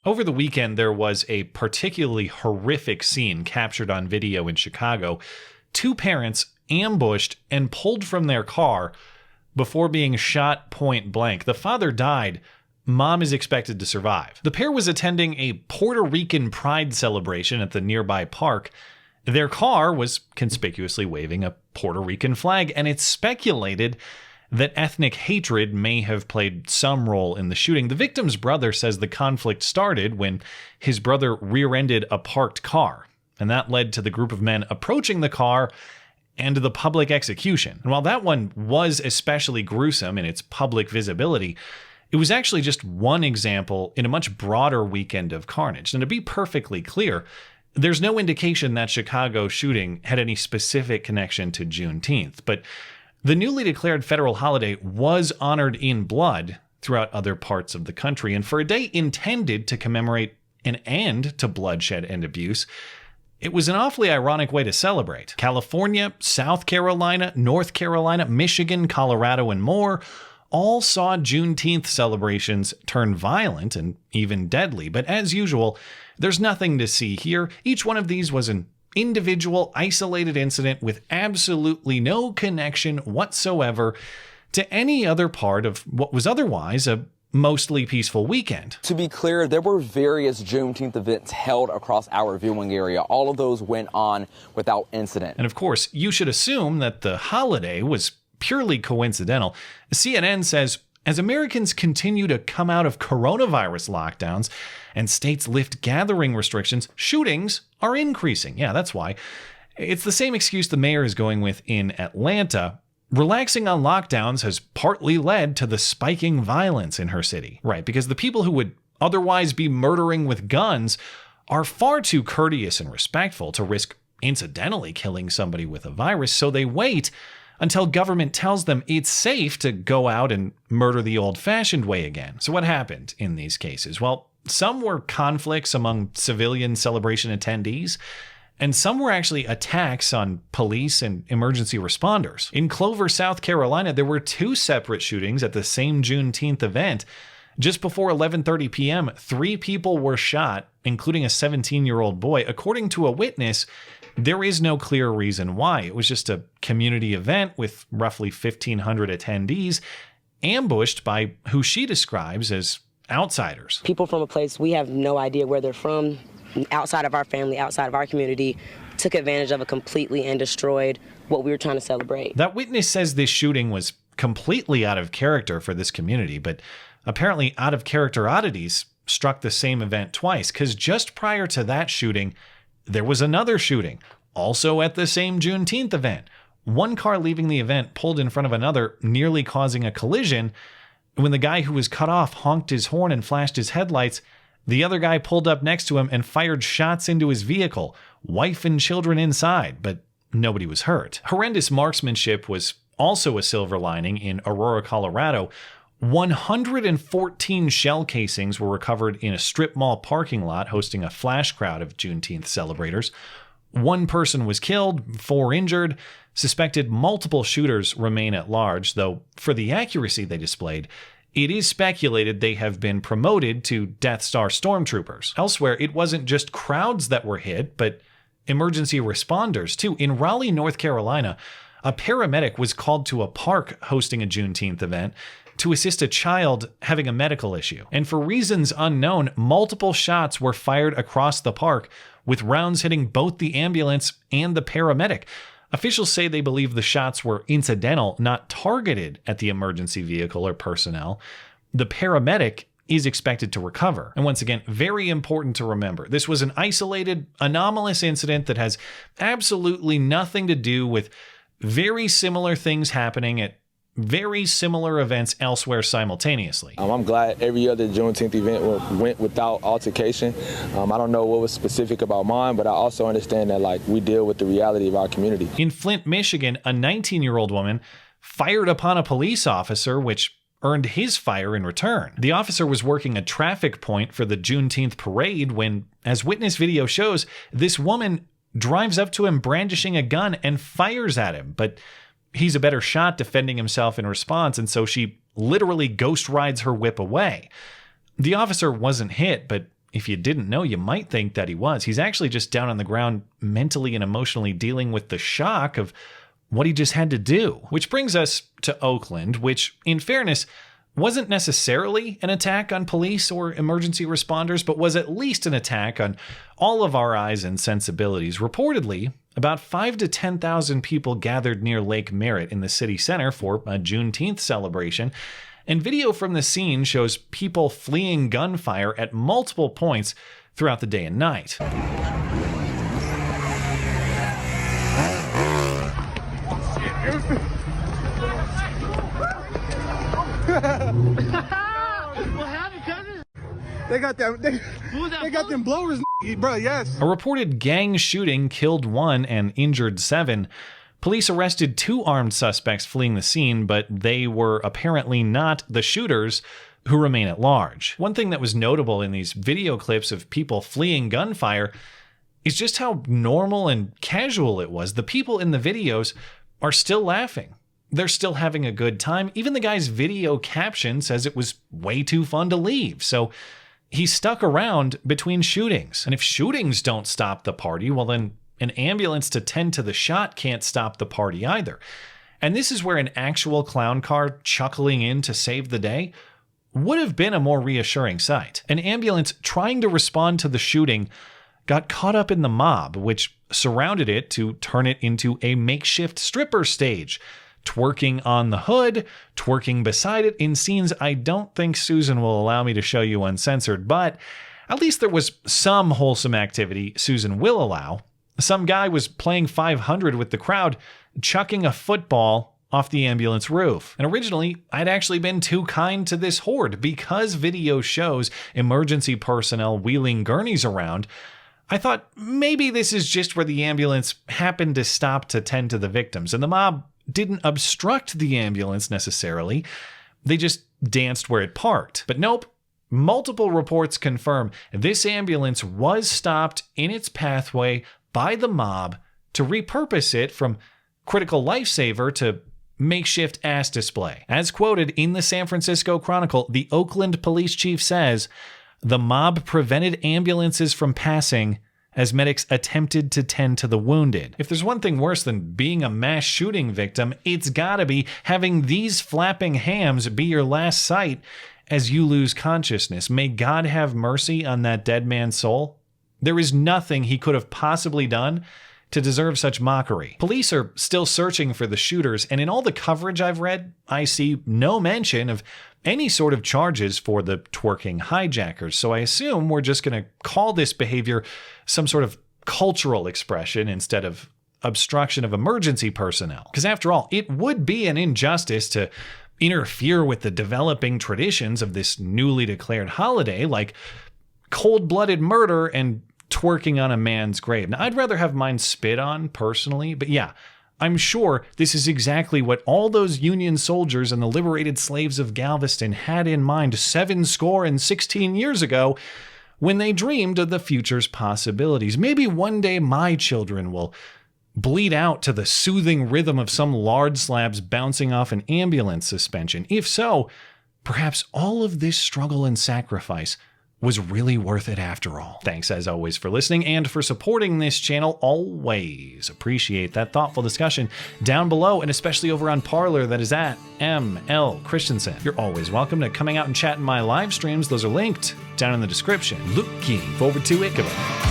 Over the weekend, there was a particularly horrific scene captured on video in Chicago. Two parents ambushed and pulled from their car before being shot point blank. The father died. Mom is expected to survive. The pair was attending a Puerto Rican pride celebration at the nearby park. Their car was conspicuously waving a Puerto Rican flag, and it's speculated that ethnic hatred may have played some role in the shooting. The victim's brother says the conflict started when his brother rear-ended a parked car, and that led to the group of men approaching the car and to the public execution. And while that one was especially gruesome in its public visibility, it was actually just one example in a much broader weekend of carnage. And to be perfectly clear, there's no indication that Chicago shooting had any specific connection to Juneteenth, but the newly declared federal holiday was honored in blood throughout other parts of the country, and for a day intended to commemorate an end to bloodshed and abuse, it was an awfully ironic way to celebrate. California, South Carolina, North Carolina, Michigan, Colorado, and more all saw Juneteenth celebrations turn violent and even deadly. But as usual, there's nothing to see here. Each one of these was an individual, isolated incident with absolutely no connection whatsoever to any other part of what was otherwise a mostly peaceful weekend. To be clear, there were various Juneteenth events held across our viewing area. All of those went on without incident. And of course, you should assume that the holiday was purely coincidental. CNN says, as Americans continue to come out of coronavirus lockdowns and states lift gathering restrictions, shootings are increasing. Yeah, that's why. It's the same excuse the mayor is going with in Atlanta. Relaxing on lockdowns has partly led to the spiking violence in her city. Right, because the people who would otherwise be murdering with guns are far too courteous and respectful to risk incidentally killing somebody with a virus, so they wait until government tells them it's safe to go out and murder the old-fashioned way again. So what happened in these cases? Well, some were conflicts among civilian celebration attendees, and some were actually attacks on police and emergency responders. In Clover, South Carolina, there were two separate shootings at the same Juneteenth event. Just before 11:30 p.m., 3 people were shot, including a 17-year-old boy. According to a witness, there is no clear reason why. It was just a community event with roughly 1,500 attendees, ambushed by who she describes as outsiders. People from a place we have no idea where they're from, outside of our family, outside of our community, took advantage of it completely and destroyed what we were trying to celebrate. That witness says this shooting was completely out of character for this community, but apparently out of character oddities struck the same event twice, because just prior to that shooting, there was another shooting, also at the same Juneteenth event. One car leaving the event pulled in front of another, nearly causing a collision. When the guy who was cut off honked his horn and flashed his headlights, the other guy pulled up next to him and fired shots into his vehicle, wife and children inside, but nobody was hurt. Horrendous marksmanship was also a silver lining in Aurora, Colorado. 114 shell casings were recovered in a strip mall parking lot hosting a flash crowd of Juneteenth celebrators. 1 person was killed, 4 injured. Suspected multiple shooters remain at large, though for the accuracy they displayed, it is speculated they have been promoted to Death Star stormtroopers. Elsewhere, it wasn't just crowds that were hit, but emergency responders too. In Raleigh, North Carolina, a paramedic was called to a park hosting a Juneteenth event to assist a child having a medical issue. And for reasons unknown, multiple shots were fired across the park, with rounds hitting both the ambulance and the paramedic. Officials say they believe the shots were incidental, not targeted at the emergency vehicle or personnel. The paramedic is expected to recover. And once again, very important to remember, this was an isolated, anomalous incident that has absolutely nothing to do with very similar things happening at very similar events elsewhere simultaneously. I'm glad every other Juneteenth event went without altercation. I don't know what was specific about mine, but I also understand that we deal with the reality of our community. In Flint, Michigan, a 19-year-old woman fired upon a police officer, which earned his fire in return. The officer was working a traffic point for the Juneteenth parade when, as witness video shows, this woman drives up to him brandishing a gun and fires at him, but he's a better shot defending himself in response, and so she literally ghost rides her whip away. The officer wasn't hit, but if you didn't know, you might think that he was. He's actually just down on the ground mentally and emotionally dealing with the shock of what he just had to do. Which brings us to Oakland, which, in fairness, wasn't necessarily an attack on police or emergency responders, but was at least an attack on all of our eyes and sensibilities. Reportedly, about 5,000 to 10,000 people gathered near Lake Merritt in the city center for a Juneteenth celebration, and video from the scene shows people fleeing gunfire at multiple points throughout the day and night. They got them blowers, bro, yes. A reported gang shooting killed 1 and injured 7. Police arrested 2 armed suspects fleeing the scene, but they were apparently not the shooters, who remain at large. One thing that was notable in these video clips of people fleeing gunfire is just how normal and casual it was. The people in the videos are still laughing. They're still having a good time. Even the guy's video caption says it was way too fun to leave. So he stuck around between shootings. And if shootings don't stop the party, well then an ambulance to tend to the shot can't stop the party either. And this is where an actual clown car chuckling in to save the day would have been a more reassuring sight. An ambulance trying to respond to the shooting got caught up in the mob, which surrounded it to turn it into a makeshift stripper stage, twerking on the hood, twerking beside it in scenes I don't think Susan will allow me to show you uncensored, but at least there was some wholesome activity Susan will allow. Some guy was playing 500 with the crowd, chucking a football off the ambulance roof. And originally, I'd actually been too kind to this horde because video shows emergency personnel wheeling gurneys around. I thought maybe this is just where the ambulance happened to stop to tend to the victims, and the mob didn't obstruct the ambulance necessarily. They just danced where it parked. But nope, multiple reports confirm this ambulance was stopped in its pathway by the mob to repurpose it from critical lifesaver to makeshift ass display. As quoted in the San Francisco Chronicle, the Oakland police chief says, "The mob prevented ambulances from passing as medics attempted to tend to the wounded." If there's one thing worse than being a mass shooting victim, it's gotta be having these flapping hams be your last sight as you lose consciousness. May God have mercy on that dead man's soul. There is nothing he could have possibly done to deserve such mockery. Police are still searching for the shooters, and in all the coverage I've read, I see no mention of any sort of charges for the twerking hijackers. So I assume we're just going to call this behavior some sort of cultural expression instead of obstruction of emergency personnel. Because after all, it would be an injustice to interfere with the developing traditions of this newly declared holiday, like cold-blooded murder and twerking on a man's grave. Now, I'd rather have mine spit on personally, but yeah, I'm sure this is exactly what all those Union soldiers and the liberated slaves of Galveston had in mind 76 years ago when they dreamed of the future's possibilities. Maybe one day my children will bleed out to the soothing rhythm of some lard slabs bouncing off an ambulance suspension. If so, perhaps all of this struggle and sacrifice was really worth it after all. Thanks as always for listening and for supporting this channel. Always appreciate that thoughtful discussion down below, and especially over on Parler, that is at ML Christiansen. You're always welcome to coming out and chat in my live streams. Those are linked down in the description. Looking forward to it. Goodbye.